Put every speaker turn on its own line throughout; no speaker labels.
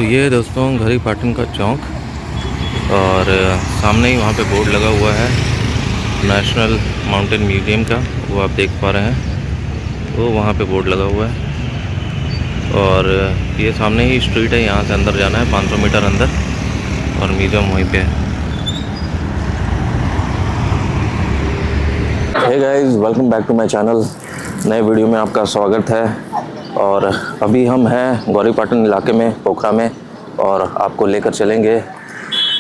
ये है दोस्तों घरी पाटन का चौक और सामने ही वहाँ पे बोर्ड लगा हुआ है नेशनल माउंटेन म्यूजियम का, वो आप देख पा रहे हैं। वो वहाँ पे बोर्ड लगा हुआ है और ये सामने ही स्ट्रीट है, यहाँ से अंदर जाना है 500 मीटर अंदर और म्यूजियम वहीं पे है।
Hey guys, welcome back to my channel. नए वीडियो में आपका स्वागत है। और अभी हम हैं गौरी पाटन इलाके में, पोखरा में, और आपको लेकर चलेंगे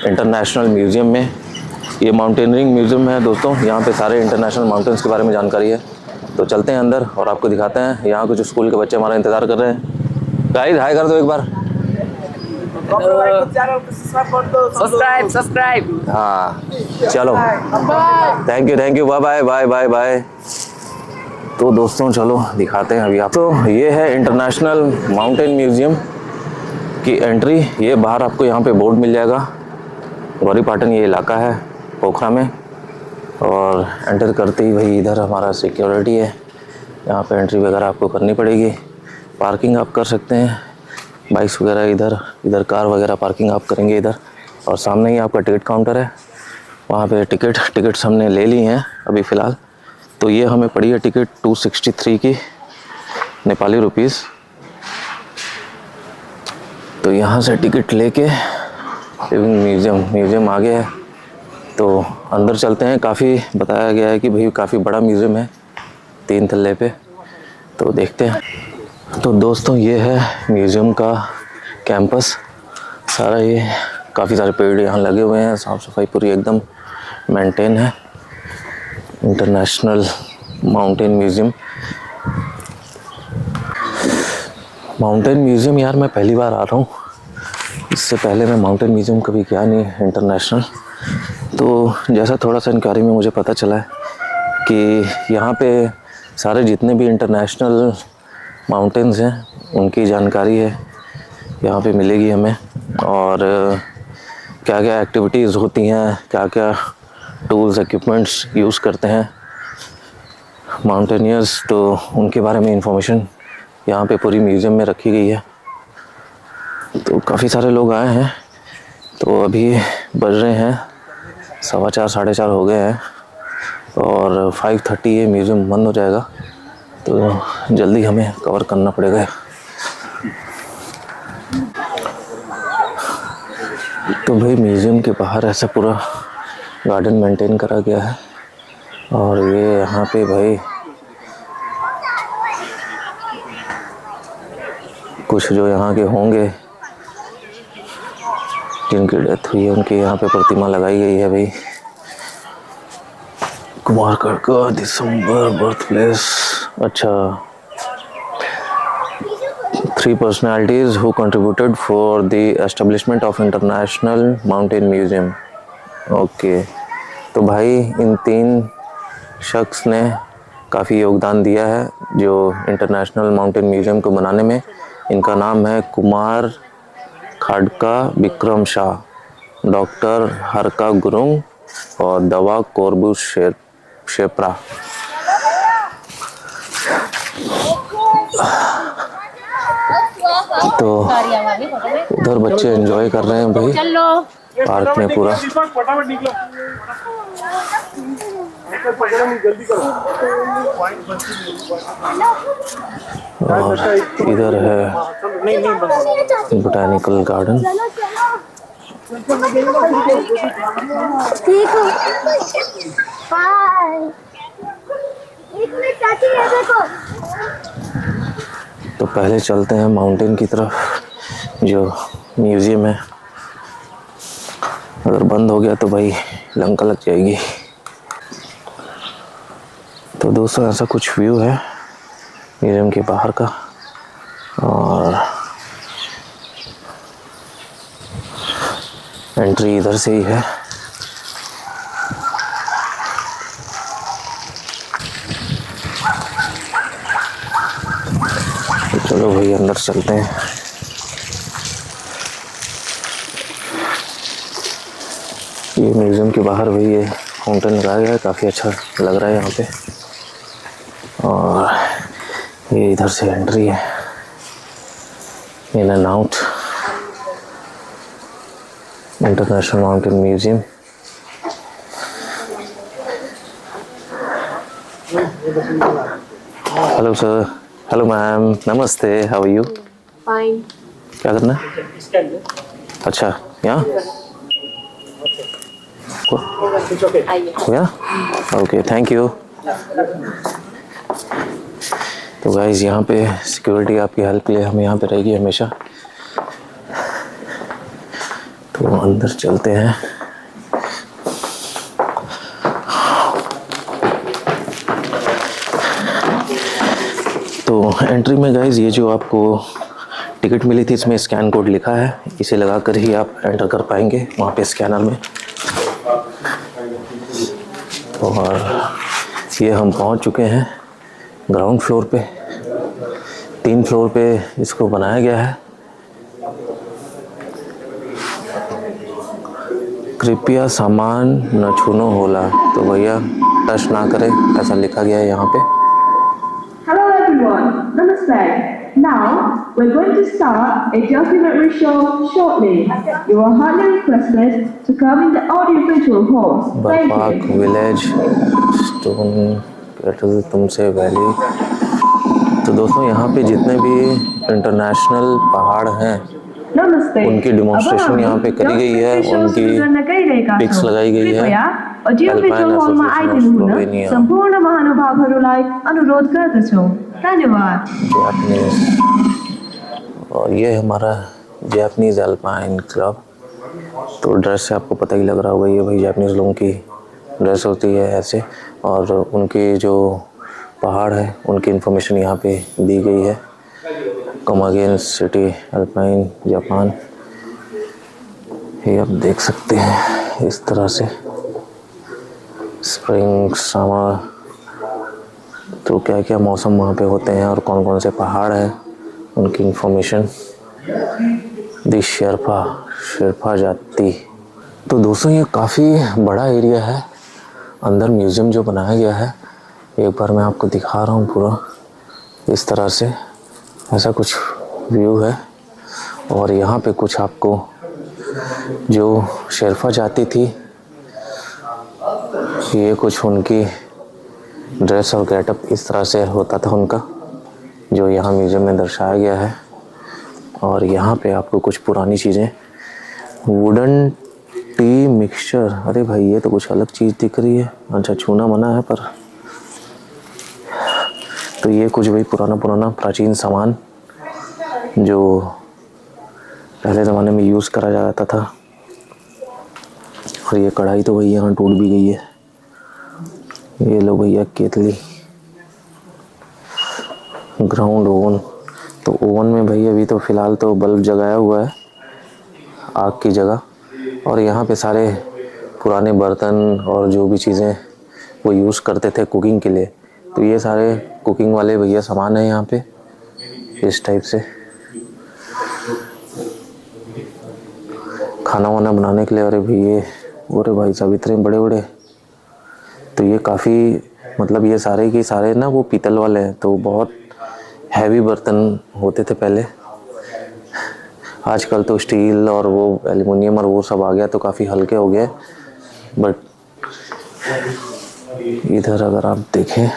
इंटरनेशनल म्यूज़ियम में। ये माउंटेनियरिंग म्यूज़ियम है दोस्तों, यहाँ पे सारे इंटरनेशनल माउंटेन्स के बारे में जानकारी है। तो चलते हैं अंदर और आपको दिखाते हैं। यहाँ कुछ स्कूल के बच्चे हमारा इंतज़ार कर रहे हैं। गाइस हाय कर दो एक बार।
सब्सक्राइब।
हाँ चलो, thank you, bye bye bye bye. तो दोस्तों चलो दिखाते हैं अभी आप। तो ये है इंटरनेशनल माउंटेन म्यूज़ियम की एंट्री। ये बाहर आपको यहाँ पे बोर्ड मिल जाएगा। गौरी पाटन ये इलाका है पोखरा में, और एंटर करते ही भाई इधर हमारा सिक्योरिटी है। यहाँ पे एंट्री वगैरह आपको करनी पड़ेगी। पार्किंग आप कर सकते हैं, बाइक्स वगैरह इधर कार वगैरह पार्किंग आप करेंगे इधर। और सामने ही आपका टिकट काउंटर है, वहाँ पे टिकट्स हमने ले ली हैं अभी फ़िलहाल। तो ये हमें पड़ी है टिकट 263 की नेपाली रुपीस। तो यहाँ से टिकट लेके म्यूज़ियम आ गया है। तो अंदर चलते हैं। काफ़ी बताया गया है कि भाई काफ़ी बड़ा म्यूज़ियम है, 3 तल्ले पे। तो देखते हैं। तो दोस्तों ये है म्यूज़ियम का कैंपस सारा। ये काफ़ी सारे पेड़ यहाँ लगे हुए हैं, साफ़ सफाई पूरी एकदम मेंटेन है। इंटरनेशनल माउंटेन म्यूज़ियम यार मैं पहली बार आ रहा हूँ। इससे पहले मैं माउंटेन म्यूज़ियम कभी गया नहीं इंटरनेशनल। तो जैसा थोड़ा सा इंक्वायरी में मुझे पता चला है कि यहाँ पे सारे जितने भी इंटरनेशनल माउंटेन्स हैं उनकी जानकारी है यहाँ पे मिलेगी हमें। और क्या क्या एक्टिविटीज़ होती हैं, क्या क्या टूल्स इक्विपमेंट्स यूज़ करते हैं माउंटेनियर्स, तो उनके बारे में इंफॉर्मेशन यहाँ पे पूरी म्यूज़ियम में रखी गई है। तो काफ़ी सारे लोग आए हैं। तो अभी बज रहे हैं 4:15 साढ़े 4 हो गए हैं और 5:30 ये म्यूज़ियम बंद हो जाएगा। तो जल्दी हमें कवर करना पड़ेगा। तो भाई म्यूज़ियम के बाहर ऐसा पूरा गार्डन मेंटेन करा गया है। और ये यहाँ पे भाई कुछ जो यहाँ के होंगे जिनकी डेथ हुई है उनकी यहाँ पे प्रतिमा लगाई गई है भाई। कुमारखंड का दिसंबर बर्थ प्लेस। अच्छा, 3 personalities who contributed for the establishment of International Mountain Museum। Okay, तो भाई इन 3 शख्स ने काफ़ी योगदान दिया है जो इंटरनेशनल माउंटेन म्यूज़ियम को बनाने में। इनका नाम है कुमार खाड़का विक्रम शाह, डॉक्टर हरका गुरुंग और दवा कोरबू शेप्रा। तो उधर बच्चे एंजॉय कर रहे हैं भाई पार्क में पूरा। और इधर है बोटैनिकल गार्डन। तो पहले चलते हैं माउंटेन की तरफ जो म्यूज़ियम है। अगर बंद हो गया तो भाई लंका लग जाएगी। तो दोस्तों ऐसा कुछ व्यू है म्यूज़ियम के बाहर का। और एंट्री इधर से ही है। तो चलो भाई अंदर चलते हैं। ये म्यूज़ियम के बाहर भाई ये फाउंटेन लगाया गया है, काफ़ी अच्छा लग रहा है यहाँ पे। और ये इधर से एंट्री है, in and out. International mountain museum. Hello sir, hello ma'am, नमस्ते, हाउ आर यू?
फाइन।
क्या करना है? अच्छा, यहाँ या ओके, थैंक यू। तो गाइस यहाँ पे सिक्योरिटी आपकी हेल्प के लिए हमें यहाँ पे रहेगी हमेशा। तो अंदर चलते हैं। तो एंट्री में गाइस ये जो आपको टिकट मिली थी इसमें स्कैन कोड लिखा है, इसे लगाकर ही आप एंटर कर पाएंगे वहाँ पे स्कैनर में। और ये हम पहुँच चुके हैं ग्राउंड फ्लोर पे। 3 फ्लोर पे इसको बनाया गया है। कृपया सामान न छूनो होला, तो भैया टच ना करें, ऐसा लिखा गया है यहाँ पे।
Hello everyone, Namaste. Now we're going to start a documentary show shortly. You are highly requested to come in the audiovisual halls. Thank
बरपाक
you.
Village stone cattle तुमसे वैली। तो दोस्तों यहाँ पे जितने भी इंटरनेशनल पहाड़ हैं
Namaste.
उनकी डेमोन्स्ट्रेशन यहाँ पे करी गई है, उनकी पिक्स लगाई गई है।
Audiovisual hall मा आइदिनु हुन सम्पूर्ण महानुभावहरूलाई अनुरोध गर्दछु। धन्यवाद।
जापानीज, और ये हमारा जापानीज अल्पाइन क्लब। तो ड्रेस से आपको पता ही लग रहा होगा, ये भाई जापानीज लोगों की ड्रेस होती है ऐसे। और उनके जो पहाड़ है उनकी इन्फॉर्मेशन यहाँ पे दी गई है। कमागेन सिटी अल्पाइन जापान, ये आप देख सकते हैं इस तरह से। स्प्रिंग समर, तो क्या क्या मौसम वहाँ पे होते हैं और कौन कौन से पहाड़ हैं उनकी इन्फॉर्मेशन। दी शेरपा जाति। तो दोस्तों ये काफ़ी बड़ा एरिया है। अंदर म्यूज़ियम जो बनाया गया है, एक बार मैं आपको दिखा रहा हूँ पूरा। इस तरह से ऐसा कुछ व्यू है। और यहाँ पे कुछ आपको जो शेरपा जाति थी, ये कुछ उनकी ड्रेस और गेटअप इस तरह से होता था उनका, जो यहाँ म्यूज़ियम में दर्शाया गया है। और यहाँ पे आपको कुछ पुरानी चीज़ें, वुडन टी मिक्सचर। अरे भाई ये तो कुछ अलग चीज़ दिख रही है। अच्छा, छूना मना है पर। तो ये कुछ भाई पुराना प्राचीन सामान जो पहले ज़माने में यूज़ करा जाता था। और ये कढ़ाई तो भाई यहाँ टूट भी गई है। ये लो भैया केतली। ग्राउंड ओवन, तो ओवन में भाई अभी तो फ़िलहाल तो बल्ब जगाया हुआ है आग की जगह। और यहाँ पे सारे पुराने बर्तन और जो भी चीज़ें वो यूज़ करते थे कुकिंग के लिए, तो ये सारे कुकिंग वाले भैया सामान है यहाँ पे इस टाइप से। खाना वाना बनाने के लिए। अरे भाई साहब इतने बड़े बड़े। तो ये काफ़ी मतलब ये सारे के सारे ना वो पीतल वाले हैं, तो बहुत हैवी बर्तन होते थे पहले। आजकल तो स्टील और वो एल्युमिनियम और वो सब आ गया, तो काफ़ी हल्के हो गए। बट इधर अगर आप देखें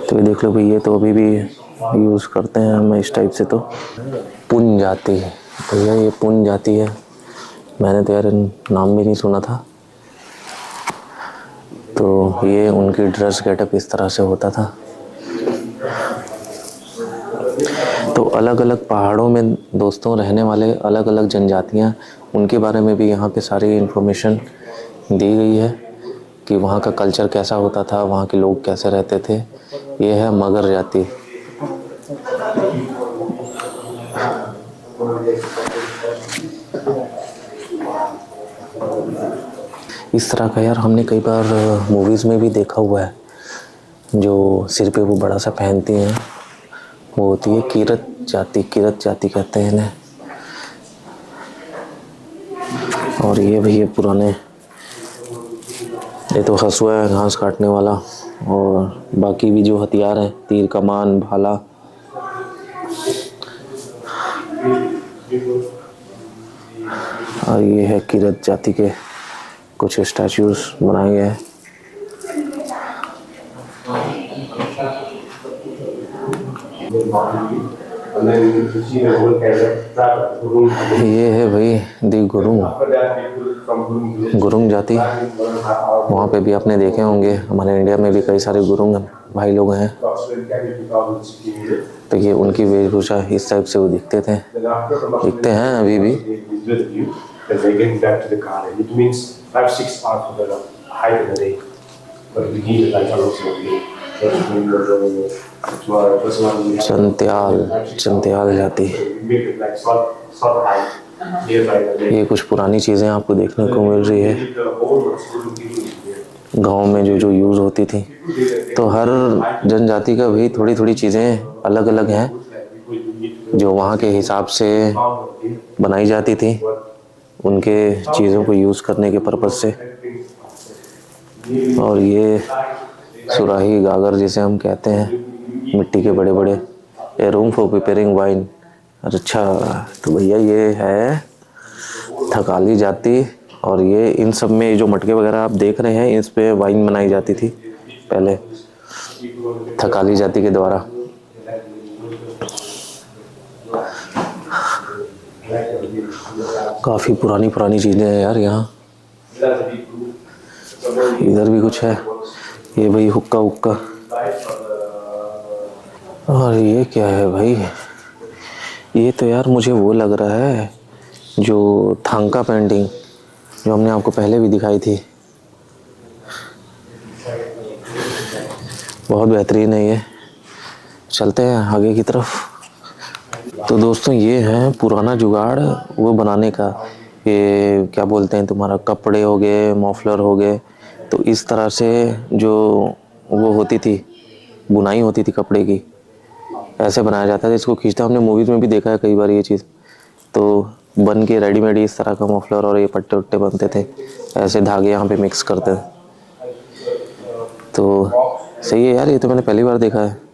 तो ये देख लो भाई, ये तो अभी भी यूज़ करते हैं हम इस टाइप से। तो पुन जाति भैया, ये पुन जाति है। मैंने तो यार नाम भी नहीं सुना था। तो ये उनकी ड्रेस गेटअप इस तरह से होता था। तो अलग अलग पहाड़ों में दोस्तों रहने वाले अलग अलग जनजातियाँ, उनके बारे में भी यहाँ पे सारी इन्फॉर्मेशन दी गई है कि वहाँ का कल्चर कैसा होता था, वहाँ के लोग कैसे रहते थे। ये है मगर जाति। इस तरह का यार हमने कई बार मूवीज़ में भी देखा हुआ है। जो सिर पे वो बड़ा सा पहनती हैं वो होती है किरत जाति कहते हैं इन्हें। और ये भैया पुराने, ये तो हसुआ है घास काटने वाला, और बाकी भी जो हथियार हैं, तीर कमान भाला। और ये है किरत जाति के कुछ स्टैचूज बनाए गए हैं। ये है भाई दी गुरुंग जाति। वहाँ पे भी आपने देखे होंगे, हमारे इंडिया में भी कई सारे गुरुंग भाई लोग हैं। तो ये उनकी वेशभूषा इस टाइप से वो दिखते हैं अभी भी। चंत्याल जाति। ये कुछ पुरानी चीज़ें आपको देखने को मिल रही है, गांव में जो यूज़ होती थी। तो हर जनजाति का भी थोड़ी थोड़ी चीज़ें अलग अलग हैं जो वहाँ के हिसाब से बनाई जाती थी, उनके चीज़ों को यूज़ करने के पर्पज़ से। और ये सुराही गागर जिसे हम कहते हैं, मिट्टी के बड़े बड़े, ए रूम फॉर प्रिपेयरिंग वाइन। अच्छा, तो भैया ये है थकाली जाति। और ये इन सब में जो मटके वगैरह आप देख रहे हैं, इस पे वाइन बनाई जाती थी पहले थकाली जाति के द्वारा। काफ़ी पुरानी चीज़ें हैं यार यहाँ। इधर भी कुछ है, ये भाई हुक्का। और ये क्या है भाई? ये तो यार मुझे वो लग रहा है जो थांका पेंटिंग जो हमने आपको पहले भी दिखाई थी। बहुत बेहतरीन है ये। चलते हैं आगे की तरफ। तो दोस्तों ये है पुराना जुगाड़ वो बनाने का। ये क्या बोलते हैं, तुम्हारा कपड़े हो गए, मफलर हो गए। तो इस तरह से जो वो होती थी, बुनाई होती थी कपड़े की, ऐसे बनाया जाता है। इसको खींचता हमने मूवीज़ में भी देखा है कई बार ये चीज़। तो बन के रेडीमेड इस तरह का मफलर और ये पट्टे उट्टे बनते थे, ऐसे धागे यहाँ पे मिक्स करते थे। तो सही है यार, ये तो मैंने पहली बार देखा है।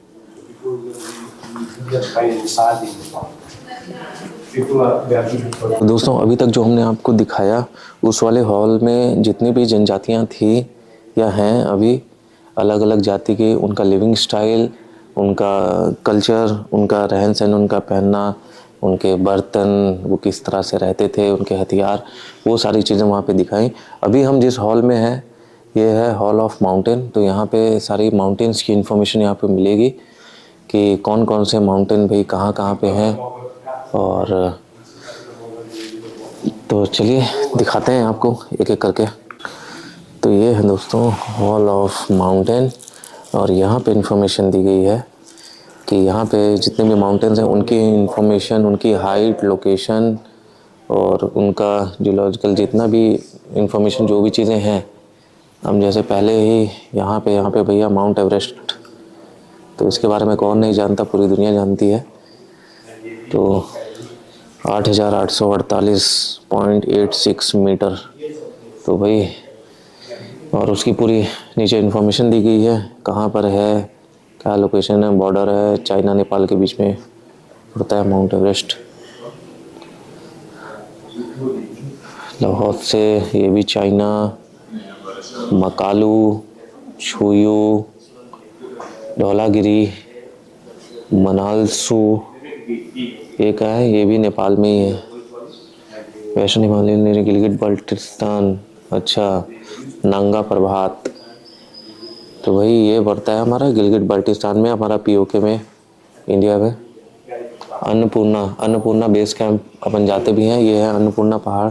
दोस्तों अभी तक जो हमने आपको दिखाया, उस वाले हॉल में जितनी भी जनजातियाँ थी या हैं अभी, अलग अलग जाति के, उनका लिविंग स्टाइल, उनका कल्चर, उनका रहन सहन, उनका पहनना, उनके बर्तन, वो किस तरह से रहते थे, उनके हथियार, वो सारी चीज़ें वहाँ पे दिखाई। अभी हम जिस हॉल में हैं, ये है हॉल ऑफ माउंटेन। तो यहाँ पे सारी माउंटेन्स की इन्फॉर्मेशन यहाँ पे मिलेगी कि कौन कौन से माउंटेन भाई कहाँ कहाँ पे हैं। और तो चलिए दिखाते हैं आपको एक एक करके। तो ये है दोस्तों हॉल ऑफ माउंटेन, और यहाँ पे इन्फॉर्मेशन दी गई है कि यहाँ पे जितने भी माउंटेन्स हैं उनकी इन्फॉर्मेशन, उनकी हाइट, लोकेशन और उनका जियोलॉजिकल जितना भी इन्फॉर्मेशन, जो भी चीज़ें हैं। हम जैसे पहले ही यहाँ पे भैया माउंट एवरेस्ट, तो इसके बारे में कौन नहीं जानता, पूरी दुनिया जानती है। तो 8,848.86 मीटर, तो भाई, और उसकी पूरी नीचे इन्फॉर्मेशन दी गई है, कहाँ पर है, क्या लोकेशन है, बॉर्डर है, चाइना नेपाल के बीच में पड़ता है माउंट एवरेस्ट। लाहौर से ये भी चाइना, मकालू, छुयू, धौलागिरी, मनालसू, ये क्या है, ये भी नेपाल में ही है। वैष्णो हिमालयन, गिलगित बाल्टिस्तान, अच्छा, नांगा प्रभात। तो भाई ये पड़ता है हमारा गिलगित बाल्टिस्तान में, हमारा पीओके में, इंडिया में। अन्नपूर्णा बेस कैंप अपन जाते भी हैं। ये है अन्नपूर्णा पहाड़,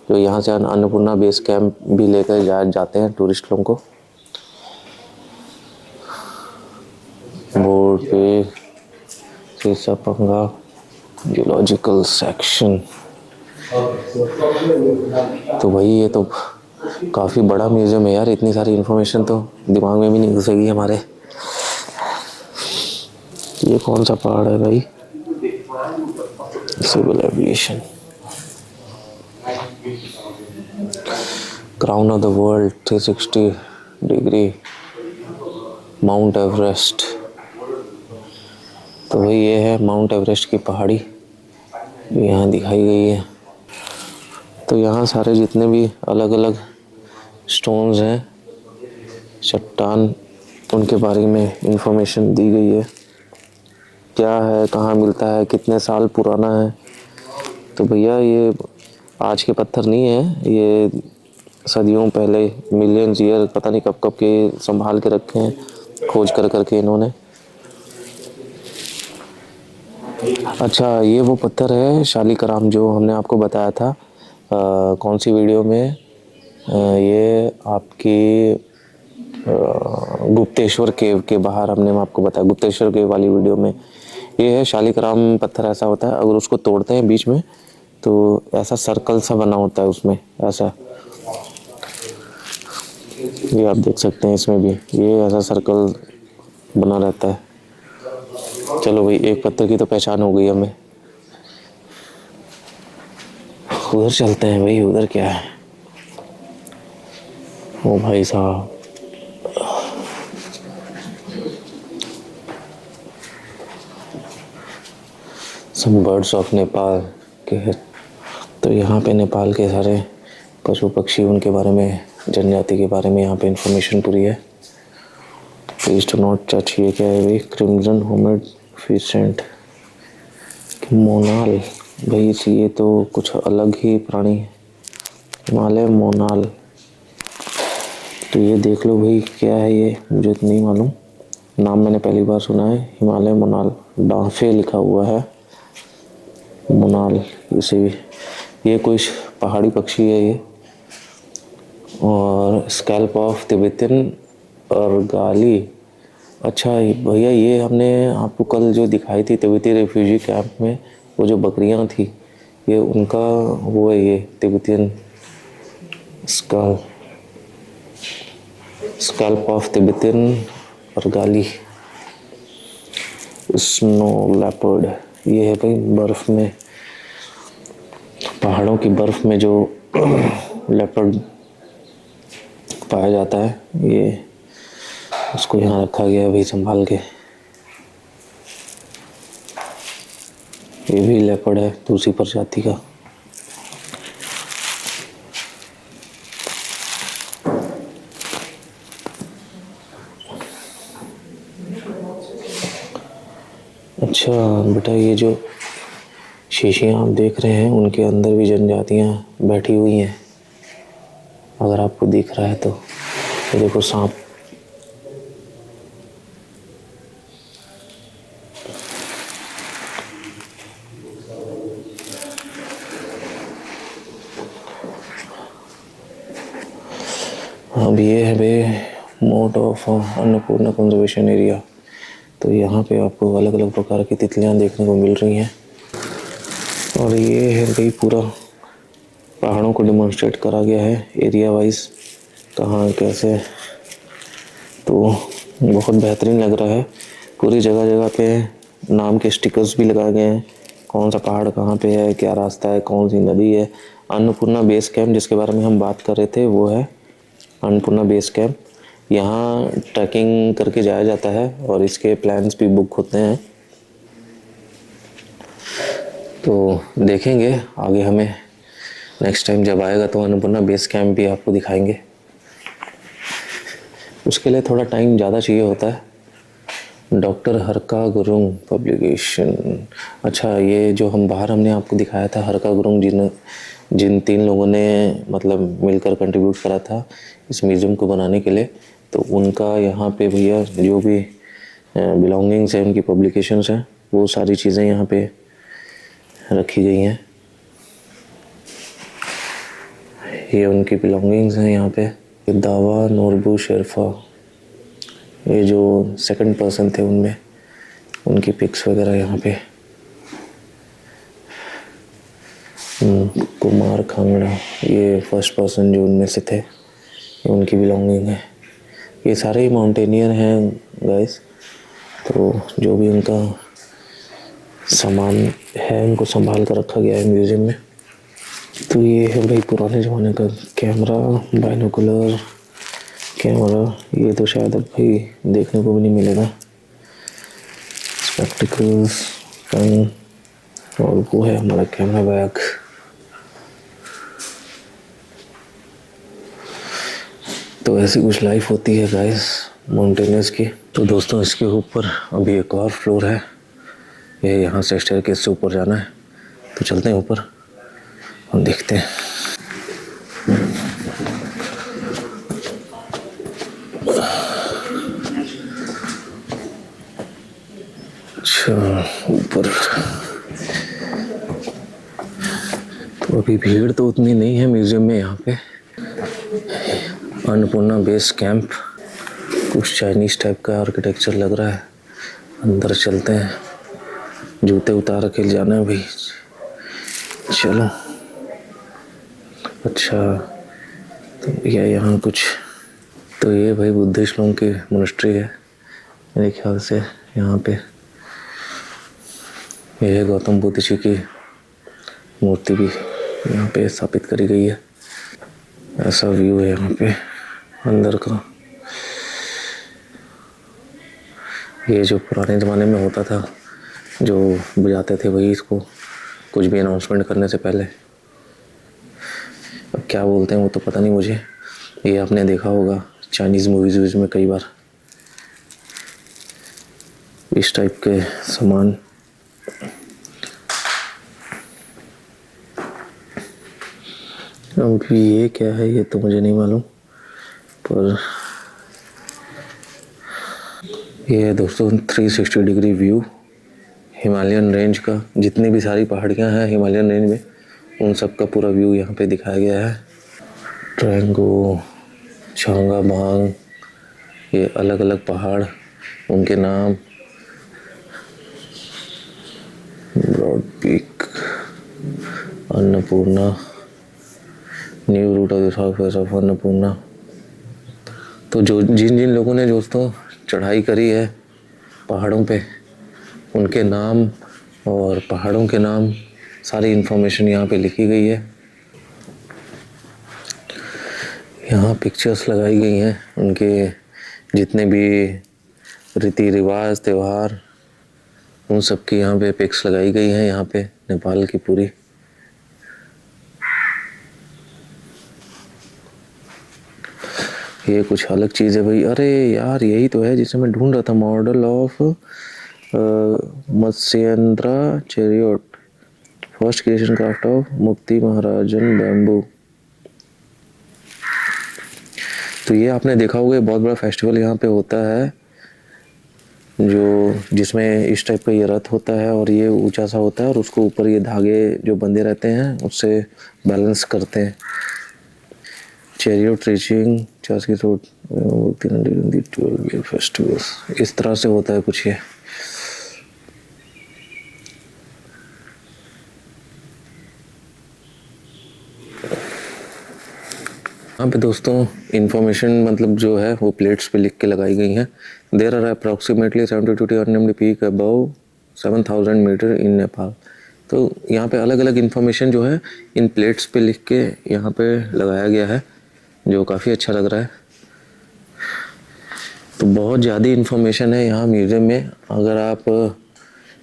जो यहाँ से अन्नपूर्णा बेस कैंप भी लेकर जाते हैं टूरिस्ट लोगों को। बोर्ड पे सीसापंगा जियोलॉजिकल सेक्शन। तो भाई ये तो काफ़ी बड़ा म्यूज़ियम है यार, इतनी सारी इन्फॉर्मेशन तो दिमाग में भी नहीं घुसेगी हमारे। ये कौन सा पहाड़ है भाई? Civil aviation, crown of the world, 360 degree, Mount Everest. तो भाई ये है माउंट एवरेस्ट की पहाड़ी जो यहाँ दिखाई गई है। तो यहाँ सारे जितने भी अलग अलग स्टोन्स हैं, चट्टान, उनके बारे में इंफॉर्मेशन दी गई है, क्या है, कहाँ मिलता है, कितने साल पुराना है। तो भैया ये आज के पत्थर नहीं है, ये सदियों पहले, मिलियंस ईयर, पता नहीं कब कब के संभाल के रखे हैं, खोज कर करके इन्होंने। अच्छा, ये वो पत्थर है शालिग्राम जो हमने आपको बताया था कौन सी वीडियो में, ये आपकी गुप्तेश्वर केव के बाहर हमने आपको बताया, गुप्तेश्वर केव वाली वीडियो में। ये है शालिग्राम पत्थर, ऐसा होता है, अगर उसको तोड़ते हैं बीच में तो ऐसा सर्कल सा बना होता है उसमें, ऐसा, ये आप देख सकते हैं इसमें भी, ये ऐसा सर्कल बना रहता है। चलो भाई, एक पत्थर की तो पहचान हो गई हमें। उधर चलते हैं भाई, उधर क्या है। ओ भाई साहब, सम बर्ड्स ऑफ नेपाल के। तो यहाँ पे नेपाल के सारे पशु पक्षी, उनके बारे में, जनजाति के बारे में यहाँ पे इंफॉर्मेशन पूरी है। Please to not touch. ये क्या है भाई, क्रिम्जन होमेड फिशेंट मोनाल, भाई ये तो कुछ अलग ही प्राणी है, हिमालय मोनाल। तो ये देख लो भाई, क्या है ये, मुझे तो नहीं मालूम, नाम मैंने पहली बार सुना है, हिमालय मोनाल, डांफे लिखा हुआ है, मोनाल। इसे भी, ये कोई पहाड़ी पक्षी है ये। और स्कैल्प ऑफ तिब्बतन और गाली। अच्छा भैया, ये हमने आपको कल जो दिखाई थी तिब्बती रेफ्यूजी कैंप में, वो जो बकरियां थी, ये उनका वो है, ये तिब्बतियन स्कैल्प ऑफ तिब्बतन और गाली। स्नो लेपर्ड, ये है भाई बर्फ में, पहाड़ों की बर्फ में जो लेपर्ड पाया जाता है, ये उसको यहाँ रखा गया है भाई संभाल के। ये भी लेपर्ड है, दूसरी प्रजाति का। अच्छा बेटा, ये जो शीशियाँ आप देख रहे हैं, उनके अंदर भी जनजातियाँ बैठी हुई हैं, अगर आपको दिख रहा है तो। ये देखो सांप, अब ये है भाई mode of Annapurna conservation area. तो यहाँ पे आपको अलग अलग प्रकार की तितलियाँ देखने को मिल रही हैं। और ये है भाई पूरा पहाड़ों को डिमॉन्स्ट्रेट करा गया है एरिया वाइज, कहाँ कैसे। तो बहुत बेहतरीन लग रहा है। पूरी जगह जगह पे नाम के स्टिकर्स भी लगाए गए हैं, कौन सा पहाड़ कहाँ पे है, क्या रास्ता है, कौन सी नदी है। अन्नपूर्णा बेस कैंप जिसके बारे में हम बात कर रहे थे, वो है अन्नपूर्णा बेस कैंप। यहाँ ट्रैकिंग करके जाया जाता है और इसके प्लान्स भी बुक होते हैं। तो देखेंगे आगे, हमें नेक्स्ट टाइम जब आएगा तो अन्नपूर्णा बेस कैंप भी आपको दिखाएंगे। उसके लिए थोड़ा टाइम ज़्यादा चाहिए होता है। डॉक्टर हरका गुरुंग पब्लिकेशन। अच्छा, ये जो हम बाहर हमने आपको दिखाया था, हरका गुरुंग जिन 3 लोगों ने मतलब मिलकर कंट्रीब्यूट करा था इस म्यूज़ियम को बनाने के लिए, तो उनका यहाँ पे भैया जो भी बिलोंगिंग्स हैं, उनकी पब्लिकेशंस हैं, वो सारी चीज़ें यहाँ पे रखी गई हैं। ये उनकी बिलोंगिंग्स हैं यहाँ पे। दावा नोरबू शेरफा, ये जो सेकंड पर्सन थे उनमें, उनकी पिक्स वगैरह यहाँ पे। कुमार खांगड़ा, ये फर्स्ट पर्सन जो उनमें से थे, ये उनकी बिलोंगिंग है। ये सारे ही माउंटेनियर हैं गाइस। तो जो भी उनका सामान है, उनको संभाल कर रखा गया है म्यूज़ियम में। तो ये है भाई पुराने ज़माने का कैमरा, बाइनोकुलर कैमरा। ये तो शायद अब भाई देखने को भी नहीं मिलेगा। स्पेक्टिकल्स, पेन, और वो है हमारा कैमरा बैग। तो ऐसी कुछ लाइफ होती है गाइस माउंटेनियर्स की। तो दोस्तों इसके ऊपर अभी एक और फ्लोर है, ये यहाँ से स्टेयरकेस से ऊपर जाना है। तो चलते हैं ऊपर और देखते हैं। अच्छा ऊपर तो अभी भीड़ तो उतनी नहीं है म्यूजियम में। यहाँ पे अन्नपूर्णा बेस कैंप, कुछ चाइनीज टाइप का आर्किटेक्चर लग रहा है। अंदर चलते हैं, जूते उतार के जाना है भाई। चलो अच्छा तो भैया यहाँ कुछ तो ये भाई बुद्धिस्ट लोगों की मोनेस्ट्री है मेरे ख्याल से। यहाँ पे ये गौतम बुद्ध जी की मूर्ति भी यहाँ पे स्थापित करी गई है। ऐसा व्यू है यहाँ पे अंदर का। ये जो पुराने ज़माने में होता था, जो बजाते थे वही इसको, कुछ भी अनाउंसमेंट करने से पहले। अब क्या बोलते हैं वो तो पता नहीं मुझे। ये आपने देखा होगा चाइनीज़ मूवीज़ में कई बार इस टाइप के सामान। अब ये क्या है ये तो मुझे नहीं मालूम, पर ये है दोस्तों 360 डिग्री व्यू हिमालयन रेंज का। जितनी भी सारी पहाड़ियाँ हैं हिमालयन रेंज में, उन सब का पूरा व्यू यहाँ पे दिखाया गया है। ट्रैंगो, छांगा बांग, ये अलग अलग पहाड़, उनके नाम, Broad Peak, Annapurna, new route of Annapurna. तो जो जिन जिन लोगों ने दोस्तों चढ़ाई करी है पहाड़ों पे, उनके नाम और पहाड़ों के नाम, सारी इन्फॉर्मेशन यहाँ पे लिखी गई है। यहाँ पिक्चर्स लगाई गई हैं उनके जितने भी रीति रिवाज त्यौहार, उन सब की यहाँ पे पिक्स लगाई गई हैं। यहाँ पे नेपाल की पूरी। ये कुछ अलग चीज़ है भाई। अरे यार यही तो है जिसे मैं ढूंढ रहा था, model of Matsyendra chariot, first creation craft of मुक्ति महाराजन बैम्बू। तो ये आपने देखा होगा, बहुत बड़ा फेस्टिवल यहाँ पे होता है जो जिसमें इस टाइप का ये रथ होता है और ये ऊंचा सा होता है और उसको ऊपर ये धागे जो बंधे रहते हैं उससे बैलेंस करते हैं। चैरियट रीचिंग 50 की रोड 312 फेस्टिवल्स, इस तरह से होता है कुछ ये। यहाँ पे दोस्तों इन्फॉर्मेशन मतलब जो है वो प्लेट्स पे लिख के लगाई गई हैं। There are approximately 72 unnamed peak above 7000 metre in Nepal. तो यहाँ पे अलग अलग इन्फॉर्मेशन जो है इन प्लेट्स पे लिख के यहाँ पे लगाया गया है, जो काफ़ी अच्छा लग रहा है। तो बहुत ज़्यादा इन्फॉर्मेशन है यहाँ म्यूज़ियम में। अगर आप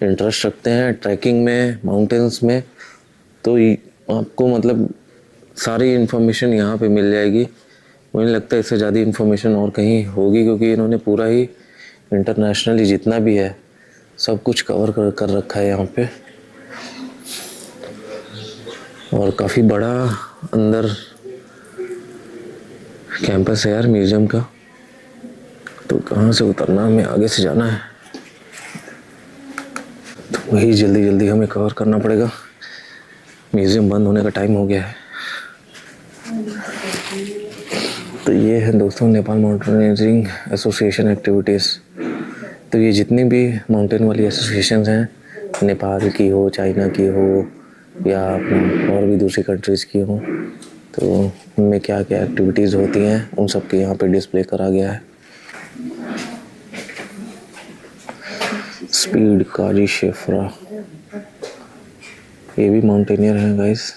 इंटरेस्ट रखते हैं ट्रैकिंग में, माउंटेन्स में, तो आपको मतलब सारी इन्फॉर्मेशन यहाँ पे मिल जाएगी। मुझे लगता है इससे ज़्यादा इन्फॉर्मेशन और कहीं होगी, क्योंकि इन्होंने पूरा ही इंटरनेशनली जितना भी है सब कुछ कवर कर रखा है यहाँ पे। और काफ़ी बड़ा अंदर कैंपस है यार म्यूज़ियम का। तो कहाँ से उतरना, हमें आगे से जाना है, तो वही जल्दी जल्दी हमें कवर करना पड़ेगा। म्यूज़ियम बंद होने का टाइम हो गया है। तो ये है दोस्तों नेपाल माउंटेनियरिंग एसोसिएशन एक्टिविटीज़। तो ये जितनी भी माउंटेन वाली एसोसिएशंस हैं, नेपाल की हो, चाइना की हो या और भी दूसरी कंट्रीज़ की हो, तो उनमें क्या क्या एक्टिविटीज़ होती हैं उन सब के यहाँ पे डिस्प्ले करा गया है। स्पीड काजी शेफरा, ये भी माउंटेनियर हैं गाइस।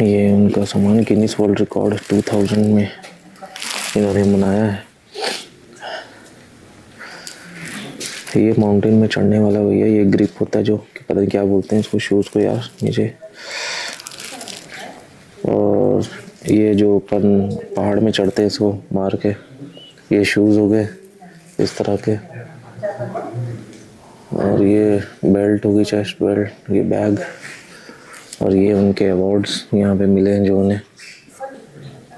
ये उनका सामान गिनीज वर्ल्ड रिकॉर्ड 2000 में इन्होंने बनाया है। ये माउंटेन में चढ़ने वाला भैया, ये ग्रिप होता है जो कि पता नहीं क्या बोलते हैं इसको, शूज़ को यार नीचे ये जो अपन पहाड़ में चढ़ते हैं इसको मार के, ये शूज़ हो गए इस तरह के, और ये बेल्ट होगी, चेस्ट बेल्ट, ये बैग, और ये उनके अवार्ड्स यहाँ पे मिले हैं जो उन्हें,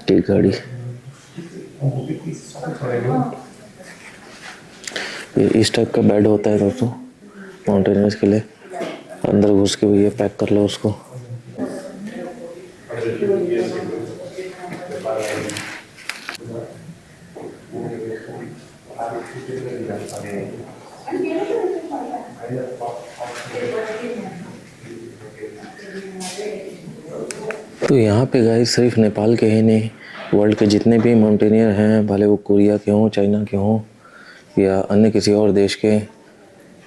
की गाड़ी। ये इस टाइप का बेड होता है दोस्तों माउंटेनियर्स के लिए, अंदर घुस के भी ये पैक कर लो उसको। तो यहाँ पे गाइस सिर्फ नेपाल के ही नहीं, वर्ल्ड के जितने भी माउंटेनियर हैं, भले वो कोरिया के हों, चाइना के हों या अन्य किसी और देश के,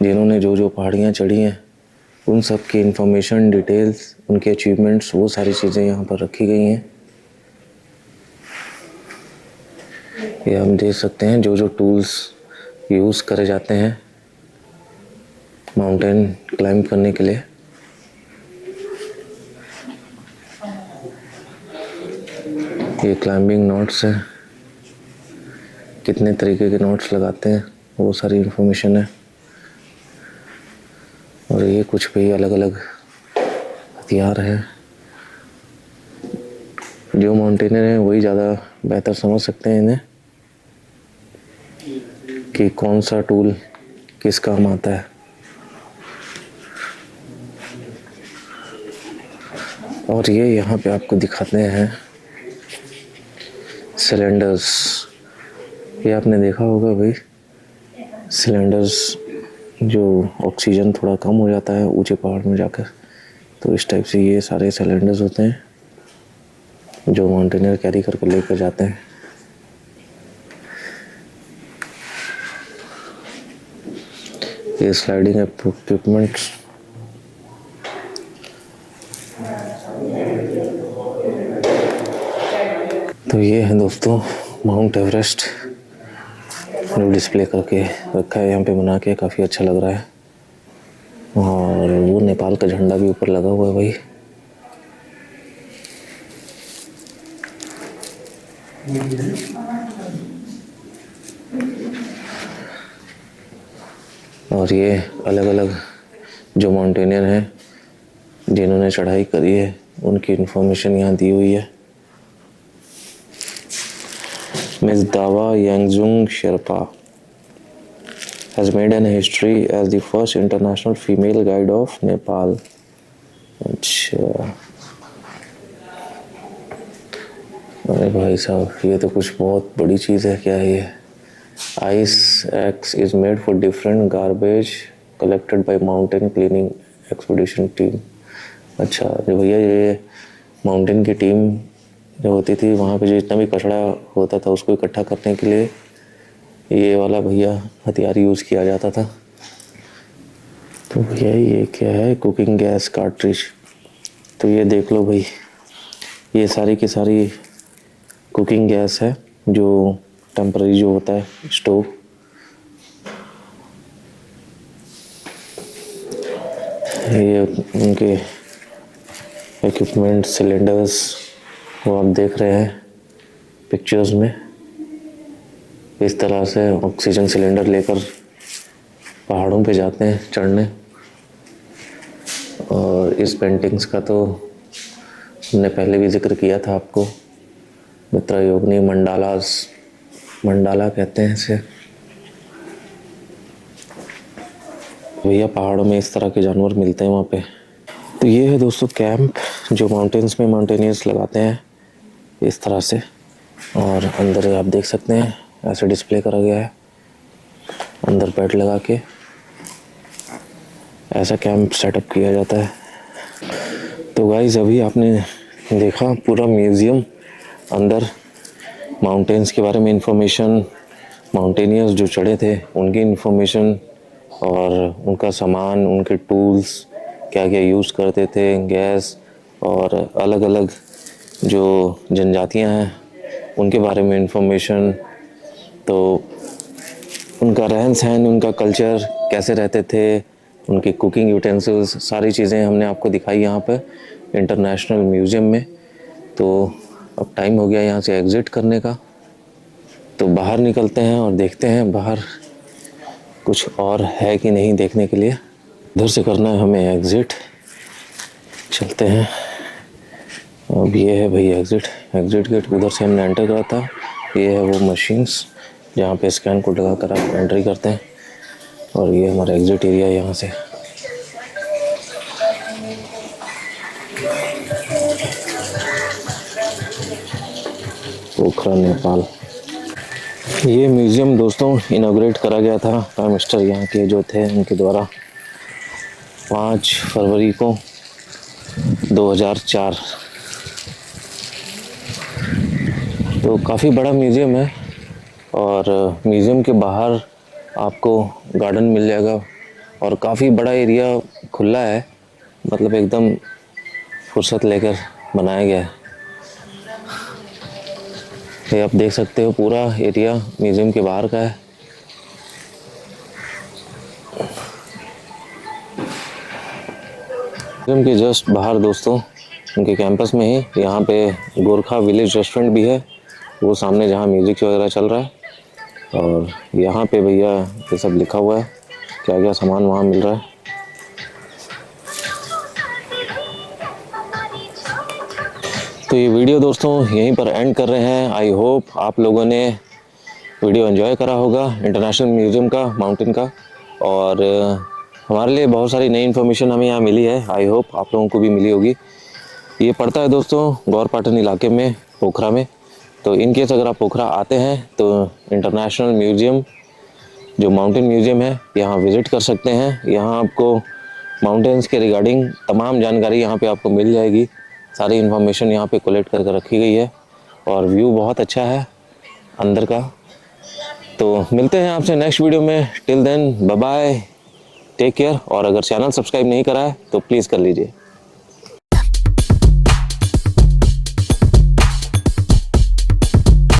जिन्होंने जो जो पहाड़ियाँ चढ़ी हैं उन सब की इंफॉर्मेशन, डिटेल्स, उनके अचीवमेंट्स, वो सारी चीज़ें यहाँ पर रखी गई हैं। ये हम देख सकते हैं जो जो टूल्स यूज़ करे जाते हैं माउंटेन क्लाइंब करने के लिए। ये क्लाइंबिंग नोट्स है, कितने तरीके के नोट्स लगाते हैं वो सारी इंफॉर्मेशन है। और ये कुछ भी अलग अलग हथियार है, जो माउंटेनियर हैं वही ज़्यादा बेहतर समझ सकते हैं इन्हें कि कौन सा टूल किस काम आता है। और ये यहाँ पे आपको दिखाते हैं सिलेंडर्स। ये आपने देखा होगा भाई, सिलेंडर्स जो ऑक्सीजन थोड़ा कम हो जाता है ऊंचे पहाड़ में जाकर, तो इस टाइप से ये सारे सिलेंडर्स होते हैं जो माउंटेनियर कैरी करके लेकर जाते हैं। ये स्लाइडिंग इक्विपमेंट्स, तो ये है दोस्तों माउंट एवरेस्ट जो डिस्प्ले करके रखा है यहाँ पे बना के, काफ़ी अच्छा लग रहा है। और वो नेपाल का झंडा भी ऊपर लगा हुआ है भाई। और ये अलग अलग जो माउंटेनियर हैं जिन्होंने चढ़ाई करी है उनकी इंफॉर्मेशन यहाँ दी हुई है। Ms. Dawa Yangzung Sherpa has made an history as the first international female guide of Nepal. अच्छा, अरे भाई साहब ये तो कुछ बहुत बड़ी चीज़ है। क्या है ये? Ice axe is made for different garbage collected by mountain cleaning expedition team. अच्छा जो भैया ये माउंटेन की टीम जो होती थी वहाँ पे जितना भी कचरा होता था उसको इकट्ठा करने के लिए ये वाला भैया हथियार यूज़ किया जाता था। तो भैया ये क्या है? Cooking gas cartridge. तो ये देख लो भाई, ये सारी की सारी कुकिंग गैस है जो टेम्पररी जो होता है स्टोव। ये उनके इक्विपमेंट, सिलेंडर्स वो आप देख रहे हैं पिक्चर्स में। इस तरह से ऑक्सीजन सिलेंडर लेकर पहाड़ों पे जाते हैं चढ़ने। और इस पेंटिंग्स का तो हमने पहले भी जिक्र किया था आपको, मित्रयोगिनी मंडालास, मंडाला कहते हैं इसे। भैया पहाड़ों में इस तरह के जानवर मिलते हैं वहाँ पे। तो ये है दोस्तों कैंप जो माउंटेन्स में माउंटेनियर्स लगाते हैं इस तरह से। और अंदर आप देख सकते हैं ऐसे डिस्प्ले करा गया है, अंदर बेड लगा के ऐसा कैंप सेटअप किया जाता है। तो गाइस अभी आपने देखा पूरा म्यूज़ियम, अंदर माउंटेन्स के बारे में इंफॉर्मेशन, माउंटेनियर्स जो चढ़े थे उनकी इंफॉर्मेशन और उनका सामान, उनके टूल्स क्या क्या यूज़ करते थे, गैस और अलग अलग जो जनजातियां हैं उनके बारे में इंफॉर्मेशन। तो उनका रहन सहन, उनका कल्चर कैसे रहते थे, उनकी कुकिंग यूटेंसिल्स, सारी चीज़ें हमने आपको दिखाई यहाँ पर इंटरनेशनल म्यूज़ियम में। तो अब टाइम हो गया यहाँ से एग्ज़िट करने का, तो बाहर निकलते हैं और देखते हैं बाहर कुछ और है कि नहीं देखने के लिए। इधर से करना है हमें एग्ज़िट, चलते हैं। अब ये है भाई एग्ज़िट गेट, उधर से हमने एंटर करा था। ये है वो मशीन्स जहाँ पे स्कैन कोड लगा कर आप एंट्री करते हैं, और ये हमारा एग्ज़िट एरिया है यहाँ से। पोखरा नेपाल। ये म्यूज़ियम दोस्तों इनॉग्रेट करा गया था प्राइम मिनिस्टर यहाँ के जो थे उनके द्वारा 5 फरवरी को 2004। तो काफ़ी बड़ा म्यूज़ियम है, और म्यूज़ियम के बाहर आपको गार्डन मिल जाएगा, और काफ़ी बड़ा एरिया खुला है, मतलब एकदम फुर्सत लेकर बनाया गया है। ये आप देख सकते हो पूरा एरिया म्यूज़ियम के बाहर का है। म्यूज़ियम के जस्ट बाहर दोस्तों उनके कैंपस में ही यहाँ पे गोरखा विलेज रेस्टोरेंट भी है, वो सामने जहाँ म्यूज़िक वगैरह चल रहा है। और यहाँ पे भैया ये सब लिखा हुआ है, क्या क्या सामान वहाँ मिल रहा है। तो ये वीडियो दोस्तों यहीं पर एंड कर रहे हैं। आई होप आप लोगों ने वीडियो एंजॉय करा होगा इंटरनेशनल म्यूज़ियम का, माउंटेन का, और हमारे लिए बहुत सारी नई इन्फॉर्मेशन हमें यहाँ मिली है। आई होप आप लोगों को भी मिली होगी। ये पड़ता है दोस्तों गौरपाटन इलाके में, पोखरा में। तो इन केस अगर आप पोखरा आते हैं तो इंटरनेशनल म्यूज़ियम जो माउंटेन म्यूज़ियम है यहाँ विज़िट कर सकते हैं। यहाँ आपको माउंटेन्स के रिगार्डिंग तमाम जानकारी यहाँ पे आपको मिल जाएगी। सारी इन्फॉर्मेशन यहाँ पे कलेक्ट करके रखी गई है, और व्यू बहुत अच्छा है अंदर का। तो मिलते हैं आपसे नेक्स्ट वीडियो में। Till then bye bye, take care. और अगर चैनल सब्सक्राइब नहीं करा है तो प्लीज़ कर लीजिए।